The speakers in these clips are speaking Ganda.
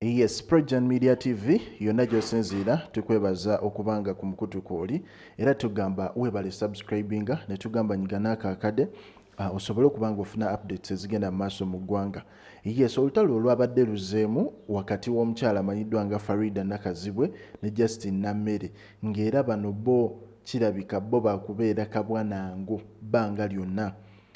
Yes, Projan Media TV yonna gy'osinziira tukwebaza okubanga ku mukutu kw'oli era tugamba weebale subscribinga ne tugamba nyiga n'akaakade osobole okubanga ofuna updates ezigenda mu maaso mu ggwanga. Yes, olutalo olwabadde luzeemu wakati w'omukyala amanyiddwa nga Faridah Nakazibwe ne Justine Nameere ng'era bano bo kirabika bo baakubeera kabwanangu bbanga lyonna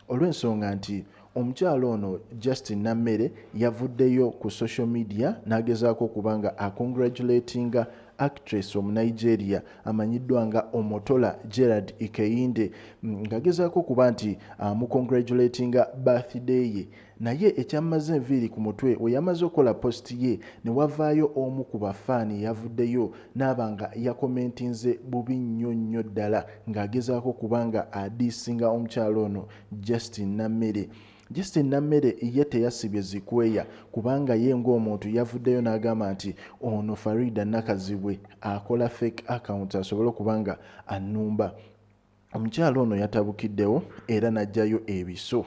olw'ensonga nti omukyala ono Justine Nameere yavuddeyo ku social media n'agezaako okubanga congratulatinga actress omu Nigeria amanyiddwa nga Omotola Jalade Ekeinde ng'agezaako okuba nti congratulatinga birthday ye, naye ekyamaze enviiri ku mutwe we yamaze okukola post ye ne wavaayo omu ku bafaani yavuddeyo n'abanga yakomentinze bubi nnyo ddala ng'agezaako kubanga adiisinga omukyala ono Justine Nameere. Justine Nameere ye teyasibye zikweya kubanga ye ng'omuntu yavuddeyo n'agamba nti ono Faridah Nakazibwe akola fake account asobole okubanga annumba. Omukyala ono yatabukiddewo era n'aggyayo ebiso.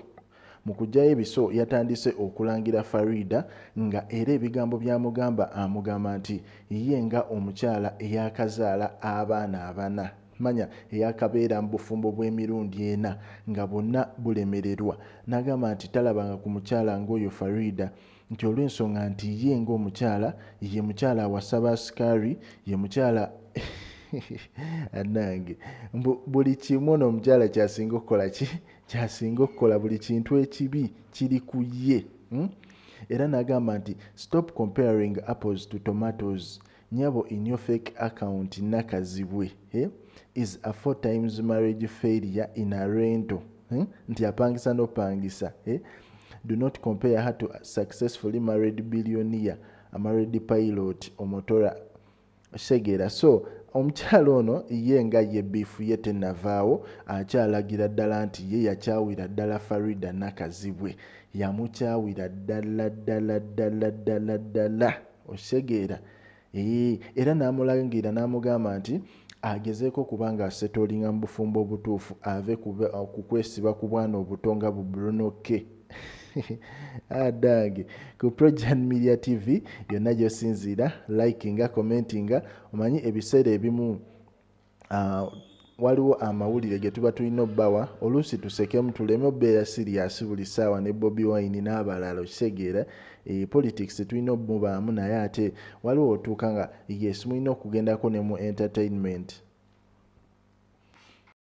Mu kuggyayo ebiso yatandise okulangira Faridah nga era ebigambo by'amugamba amugamba nti ye nga omukyala eyakazaala abaana abana, manya eyakabeera mu bufumbo bw'emirundi ena nga bonna bulemererwa, n'agamba nti talabanga ku mukyala ng'oyo Faridah nti olw'ensonga nti ye ng'omukyala ye mukyala awasaba asikaari, ye mukyala anange buli kimu ono omukyala kyasinga okukola kyasinga okukola buli kintu ekibi kiri ku ye. Era n'agamba nti stop comparing apples to tomatoes. Nyabo in your fake account Nakazibwe is a 4 times marriage failure in a rental. Nti apangisa n'opangisa. Do not compare her to a successfully married billionaire, a married pilot, Omotola Jalade. So omukyala ono ye nga ye biifu ye tennavaawo akyalagira ddala nti ye yakyawira ddala Faridah Nakazibwe, yamukyawira ddala osegeera. Era n'amulangira n'amugamba nti agezeeko kubanga asetolinga mu bufumbo obutuufu ave ku kwesiba ku bwana obuto nga bu Bruno K. Adange ku Projan Media TV yonna gy'osinziira likinga commentinga. Omanyi ebiseera ebimu waliwo amawulire ge tuba tulina obbawa oluusi tusekemu tuleme obbeera siriasi buli ssaawa ne Bobi Wine n'abalala okitegeera. Politics tulina obubaamu naye ate waliwo otuuka nga yes mulina okugendako ne mu entertainment